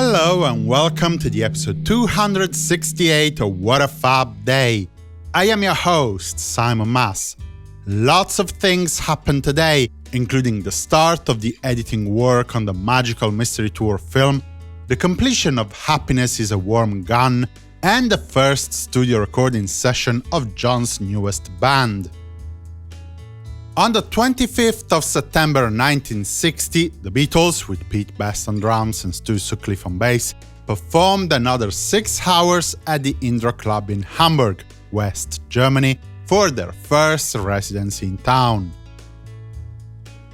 Hello and welcome to the episode 268 of What a Fab Day. I am your host, Simon Mas. Lots of things happened today, including the start of the editing work on the Magical Mystery Tour film, the completion of Happiness is a Warm Gun, and the first studio recording session of John's newest band. On the 25th of September 1960, the Beatles, with Pete Best on drums and Stu Sutcliffe on bass, performed another 6 hours at the Indra club in Hamburg, West Germany, for their first residency in town.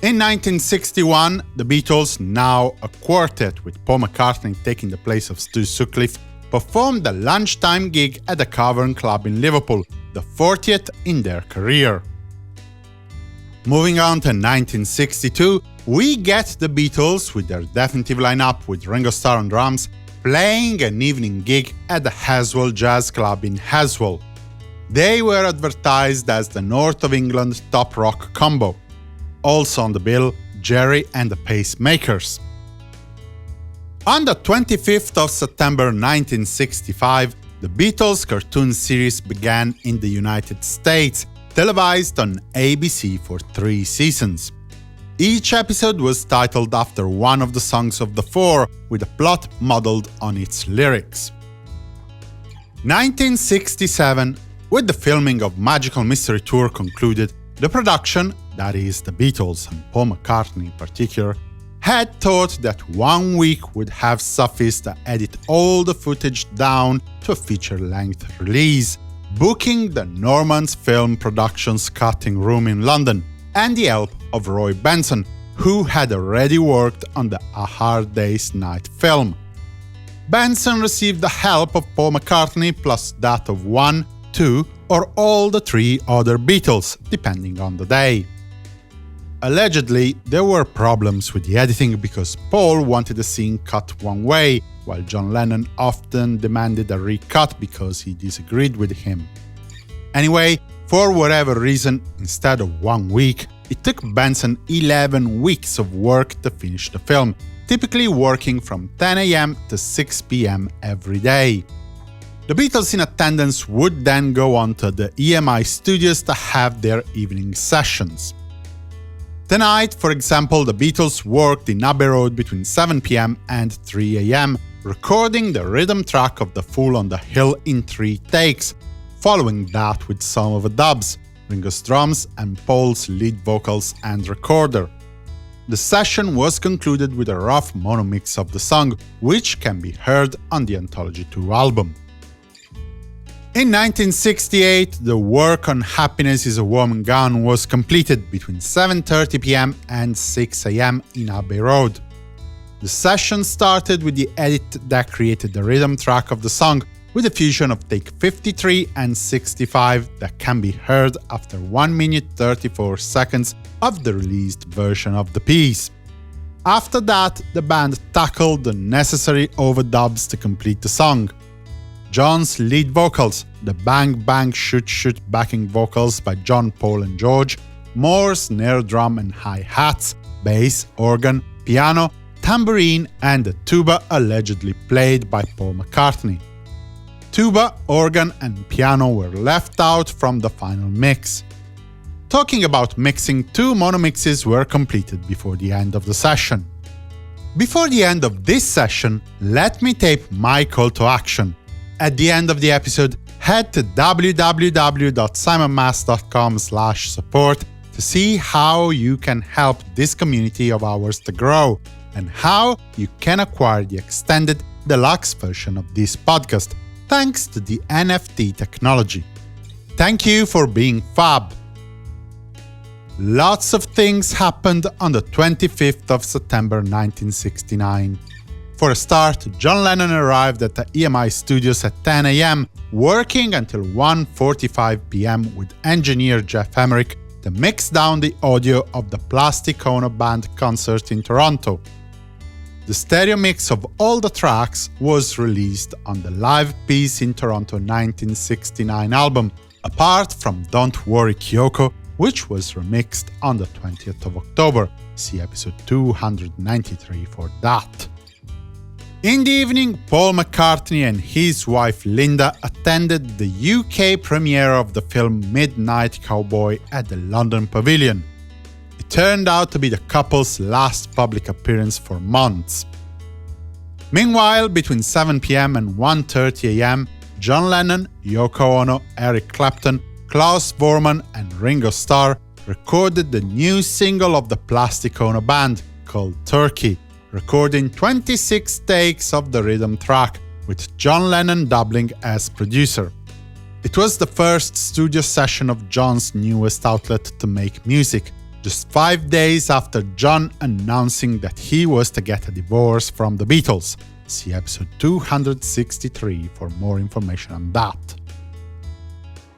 In 1961, the Beatles, now a quartet with Paul McCartney taking the place of Stu Sutcliffe, performed a lunchtime gig at the Cavern Club in Liverpool, the 40th in their career. Moving on to 1962, we get the Beatles with their definitive lineup with Ringo Starr on drums, playing an evening gig at the Heswall Jazz Club in Heswall. They were advertised as the North of England top rock combo. Also on the bill, Jerry and the Pacemakers. On the 25th of September 1965, the Beatles cartoon series began in the United States, televised on ABC for 3 seasons. Each episode was titled after one of the songs of the 4, with a plot modeled on its lyrics. 1967, with the filming of Magical Mystery Tour concluded, the production, that is the Beatles and Paul McCartney in particular, had thought that 1 week would have sufficed to edit all the footage down to a feature-length release, booking the Norman's Film Productions cutting room in London and the help of Roy Benson, who had already worked on the A Hard Day's Night film. Benson received the help of Paul McCartney plus that of 1, 2, or all the 3 other Beatles, depending on the day. Allegedly, there were problems with the editing because Paul wanted the scene cut one way, while John Lennon often demanded a recut because he disagreed with him. Anyway, for whatever reason, instead of 1 week, it took Benson 11 weeks of work to finish the film, typically working from 10 AM to 6 PM every day. The Beatles in attendance would then go on to the EMI studios to have their evening sessions. Tonight, for example, the Beatles worked in Abbey Road between 7 PM and 3 AM, recording the rhythm track of The Fool on the Hill in 3 takes, following that with some of the dubs, Ringo's drums and Paul's lead vocals and recorder. The session was concluded with a rough mono mix of the song, which can be heard on the Anthology 2 album. In 1968, the work on Happiness is a Warm Gun was completed between 7:30 PM and 6 AM in Abbey Road. The session started with the edit that created the rhythm track of the song, with a fusion of take 53 and 65 that can be heard after 1 minute 34 seconds of the released version of the piece. After that, the band tackled the necessary overdubs to complete the song. John's lead vocals, the Bang Bang Shoot Shoot backing vocals by John, Paul and George, more snare drum and hi-hats, bass, organ, piano, tambourine and the tuba allegedly played by Paul McCartney. Tuba, organ and piano were left out from the final mix. Talking about mixing, 2 mono mixes were completed before the end of the session. Before the end of this session, let me tape my call to action. At the end of the episode, head to www.simonmas.com/support to see how you can help this community of ours to grow, and how you can acquire the extended deluxe version of this podcast, thanks to the NFT technology. Thank you for being fab! Lots of things happened on the 25th of September 1969. For a start, John Lennon arrived at the EMI studios at 10 AM, working until 1:45 PM with engineer Jeff Emerick to mix down the audio of the Plastic Ono Band concert in Toronto. The stereo mix of all the tracks was released on the Live Peace in Toronto 1969 album, apart from Don't Worry Kyoko, which was remixed on the 20th of October. See episode 293 for that. In the evening, Paul McCartney and his wife Linda attended the UK premiere of the film Midnight Cowboy at the London Pavilion. It turned out to be the couple's last public appearance for months. Meanwhile, between 7 p.m. and 1:30 a.m., John Lennon, Yoko Ono, Eric Clapton, Klaus Voormann and Ringo Starr recorded the new single of the Plastic Ono Band, called Turkey, recording 26 takes of the rhythm track, with John Lennon doubling as producer. It was the first studio session of John's newest outlet to make music, just 5 days after John announcing that he was to get a divorce from the Beatles. See episode 263 for more information on that.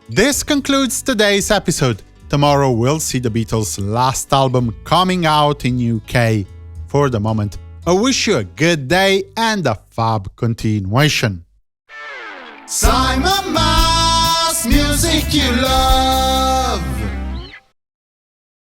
This concludes today's episode. Tomorrow we'll see the Beatles' last album coming out in UK. For the moment, I wish you a good day and a fab continuation. Simon Mas, music you love.